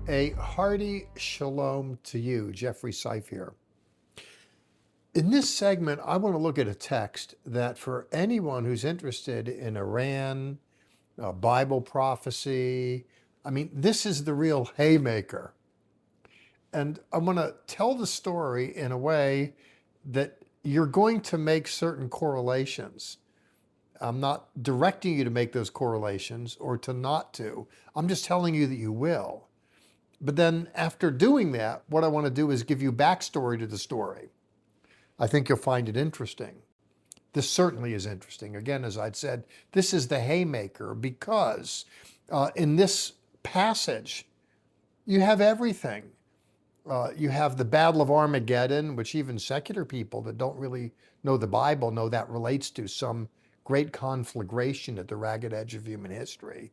A hearty shalom to you, Barri Cae Seif here. In this segment, I want to look at a text that for anyone who's interested in Iran, Bible prophecy, this is the real haymaker. And I want to tell the story in a way that you're going to make certain correlations. I'm not directing you to make those correlations or to not to. I'm just telling you that you will. But then after doing that, what I want to do is give you backstory to the story. I think you'll find it interesting. This certainly is interesting. Again, as I'd said, this is the haymaker because in this passage, you have everything. You have the Battle of Armageddon, which even secular people that don't really know the Bible know that relates to some great conflagration at the ragged edge of human history.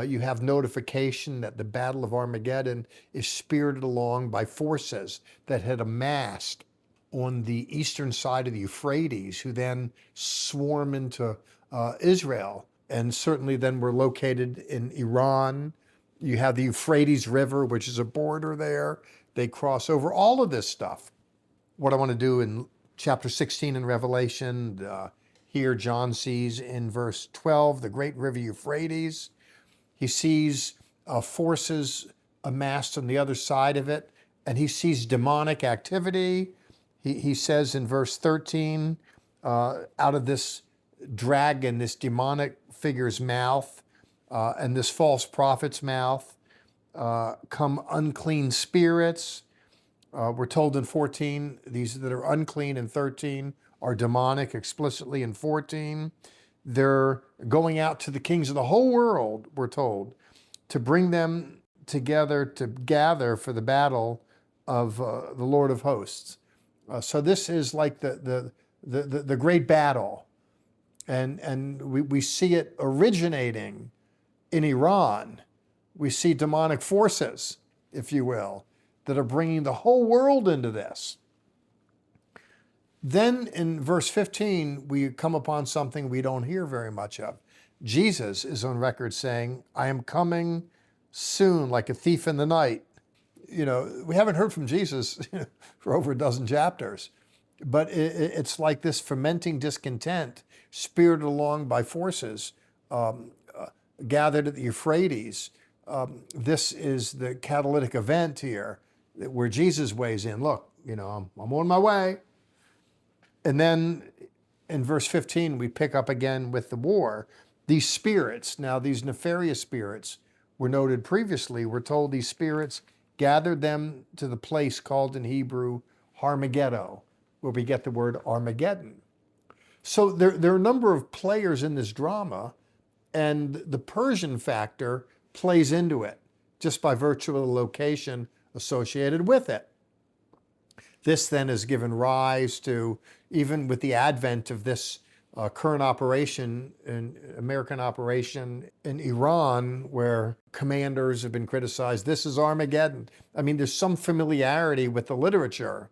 You have notification that the Battle of Armageddon is spirited along by forces that had amassed on the eastern side of the Euphrates, who then swarm into Israel, and certainly then were located in Iran. You have the Euphrates River, which is a border there. They cross over all of this stuff. What I want to do in chapter 16 in Revelation, here John sees in verse 12, the great river Euphrates. He sees forces amassed on the other side of it, and he sees demonic activity. He says in verse 13, out of this dragon, this demonic figure's mouth, and this false prophet's mouth, come unclean spirits. We're told in 14, these that are unclean in 13 are demonic explicitly in 14. They're going out to the kings of the whole world, we're told, to bring them together to gather for the battle of the Lord of hosts. So this is like the great battle. And we see it originating in Iran. We see demonic forces, if you will, that are bringing the whole world into this. Then in verse 15, we come upon something we don't hear very much of. Jesus is on record saying, I am coming soon like a thief in the night. We haven't heard from Jesus for over a dozen chapters, but it's like this fermenting discontent spirited along by forces gathered at the Euphrates. This is the catalytic event here where Jesus weighs in. Look, I'm on my way. And then in verse 15, we pick up again with the war. These spirits, now these nefarious spirits were noted previously. We're told these spirits gathered them to the place called in Hebrew Armageddon, where we get the word Armageddon. So there are a number of players in this drama, and the Persian factor plays into it just by virtue of the location associated with it. This then has given rise to, even with the advent of this current operation, American operation in Iran, where commanders have been criticized, this is Armageddon. There's some familiarity with the literature.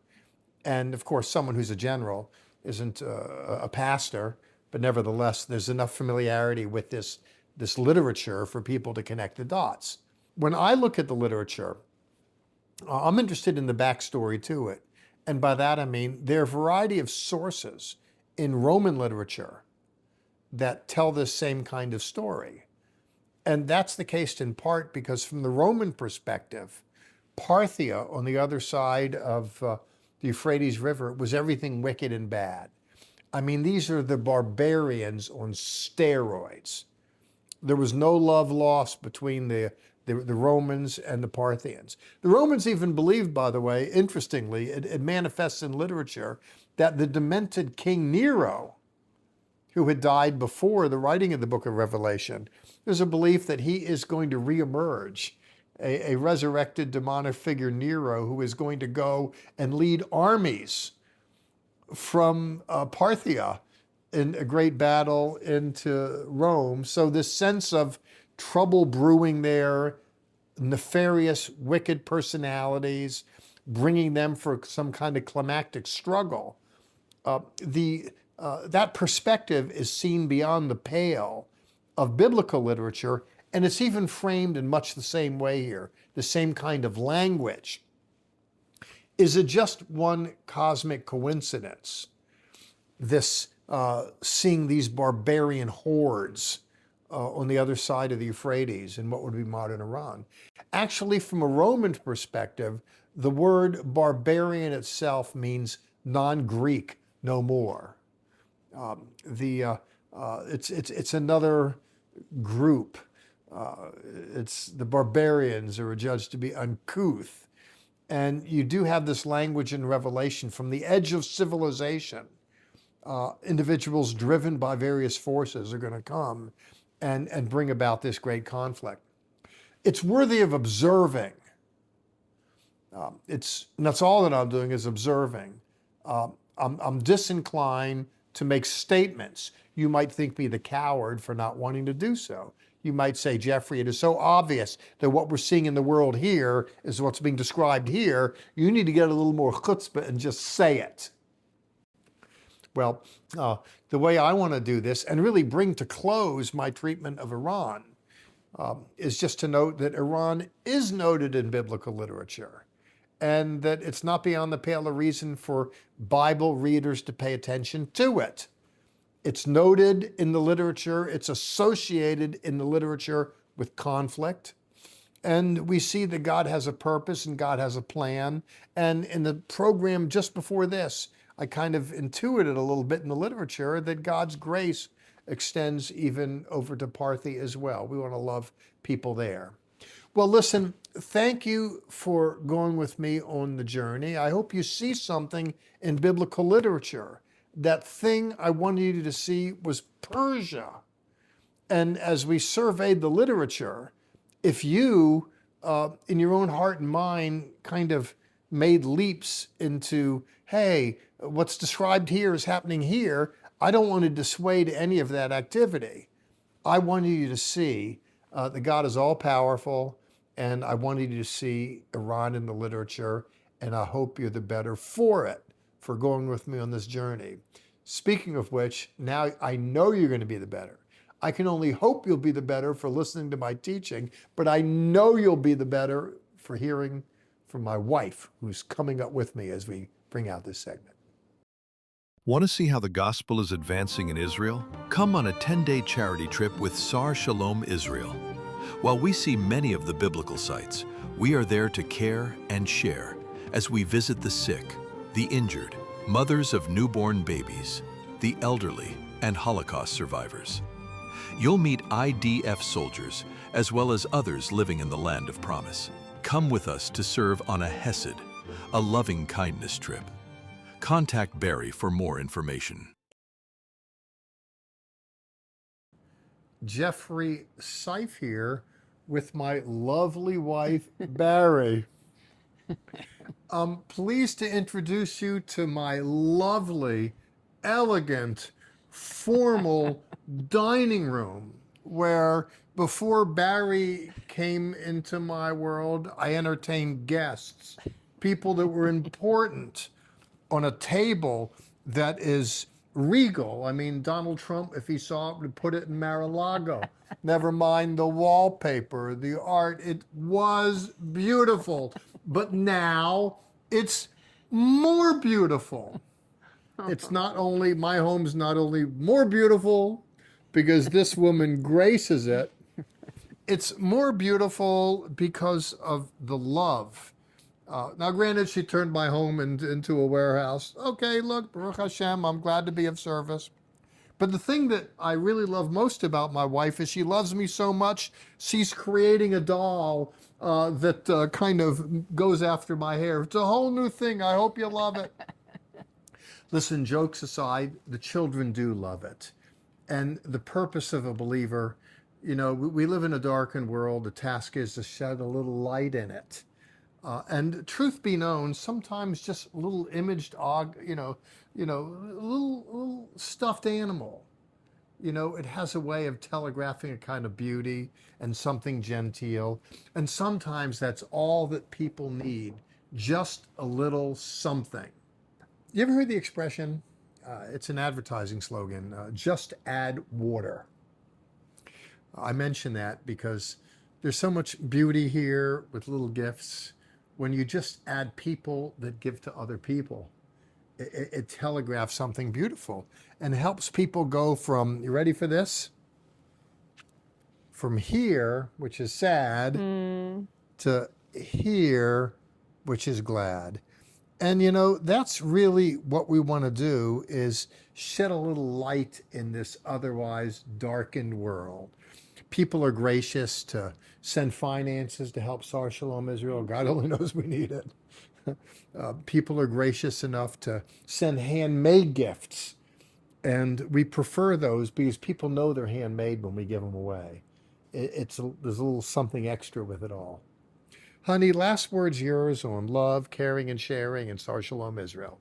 And of course, someone who's a general isn't a pastor, but nevertheless, there's enough familiarity with this literature for people to connect the dots. When I look at the literature, I'm interested in the backstory to it. And by that, I mean there are a variety of sources in Roman literature that tell this same kind of story. And that's the case in part because from the Roman perspective, Parthia on the other side of the Euphrates River was everything wicked and bad. These are the barbarians on steroids. There was no love lost between the Romans and the Parthians. The Romans even believed, by the way, interestingly, it manifests in literature, that the demented King Nero, who had died before the writing of the book of Revelation, there's a belief that he is going to reemerge, a resurrected demonic figure, Nero, who is going to go and lead armies from Parthia in a great battle into Rome. So this sense of trouble brewing there, nefarious, wicked personalities, bringing them for some kind of climactic struggle. That perspective is seen beyond the pale of biblical literature And it's even framed in much the same way here, the same kind of language. Is it just one cosmic coincidence, this seeing these barbarian hordes on the other side of the Euphrates in what would be modern Iran? Actually, from a Roman perspective, the word barbarian itself means non-Greek, no more. It's another group. It's the barbarians who are judged to be uncouth. And you do have this language in Revelation from the edge of civilization. Individuals driven by various forces are going to come and bring about this great conflict. It's worthy of observing. And that's all that I'm doing is observing. I'm disinclined to make statements. You might think me the coward for not wanting to do so. You might say, Jeffrey, it is so obvious that what we're seeing in the world here is what's being described here. You need to get a little more chutzpah and just say it. Well, the way I want to do this and really bring to close my treatment of Iran is just to note that Iran is noted in biblical literature, and that it's not beyond the pale of reason for Bible readers to pay attention to it. It's noted in the literature, it's associated in the literature with conflict, and we see that God has a purpose and God has a plan. And in the program just before this, I kind of intuited a little bit in the literature that God's grace extends even over to Parthi as well. We want to love people there. Well, listen, thank you for going with me on the journey. I hope you see something in biblical literature. That thing I wanted you to see was Persia. And as we surveyed the literature, if you, in your own heart and mind, kind of made leaps into, hey, what's described here is happening here, I don't want to dissuade any of that activity. I wanted you to see that God is all powerful, and I wanted you to see Iran in the literature, and I hope you're the better for it, for going with me on this journey. Speaking of which, now I know you're going to be the better. I can only hope you'll be the better for listening to my teaching, but I know you'll be the better for hearing from my wife, who's coming up with me as we bring out this segment. Want to see how the gospel is advancing in Israel? Come on a 10-day charity trip with Sar Shalom Israel. While we see many of the biblical sites, we are there to care and share as we visit the sick, the injured, mothers of newborn babies, the elderly, and Holocaust survivors. You'll meet IDF soldiers as well as others living in the land of promise. Come with us to serve on a Hesed, a loving kindness trip. Contact Barri for more information. Jeffrey Seif here with my lovely wife, Barri. I'm pleased to introduce you to my lovely, elegant, formal dining room, where before Barri came into my world, I entertained guests, people that were important, on a table that is regal. I mean, Donald Trump, if he saw it, would put it in Mar-a-Lago. Never mind the wallpaper, the art. It was beautiful. But now it's more beautiful. It's not only, my home's not only more beautiful because this woman graces it, it's more beautiful because of the love. Now, granted, she turned my home into a warehouse. Okay, look, Baruch Hashem, I'm glad to be of service. But the thing that I really love most about my wife is she loves me so much, she's creating a doll that kind of goes after my hair. It's a whole new thing. I hope you love it. Listen, jokes aside, the children do love it. And the purpose of a believer, you know, we live in a darkened world. The task is to shed a little light in it. And truth be known, sometimes just a little imaged, little stuffed animal, you know, it has a way of telegraphing a kind of beauty and something genteel. And sometimes that's all that people need, just a little something. You ever heard the expression? It's an advertising slogan, just add water. I mention that because there's so much beauty here with little gifts. When you just add people that give to other people, it telegraphs something beautiful and helps people go from, you ready for this? From here, which is sad, to here, which is glad. And you know, that's really what we want to do, is shed a little light in this otherwise darkened world. People are gracious to send finances to help Sar Shalom Israel. God only knows we need it. People are gracious enough to send handmade gifts. And we prefer those because people know they're handmade when we give them away. There's a little something extra with it all. Honey, last word's yours on love, caring, and sharing, and Sar Shalom Israel.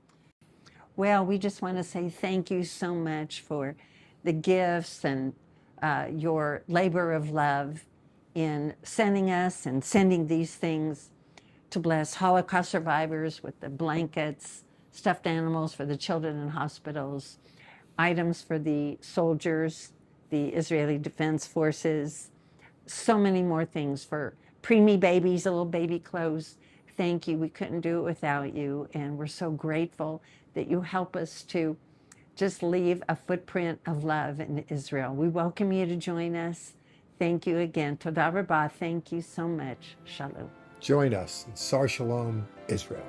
Well, we just want to say thank you so much for the gifts and your labor of love in sending us and sending these things to bless Holocaust survivors with the blankets, stuffed animals for the children in hospitals, items for the soldiers, the Israeli Defense Forces, so many more things for preemie babies, little baby clothes. Thank you. We couldn't do it without you. And we're so grateful that you help us to just leave a footprint of love in Israel. We welcome you to join us. Thank you again. Toda Rabbah. Thank you so much. Shalom. Join us in Sar Shalom Israel.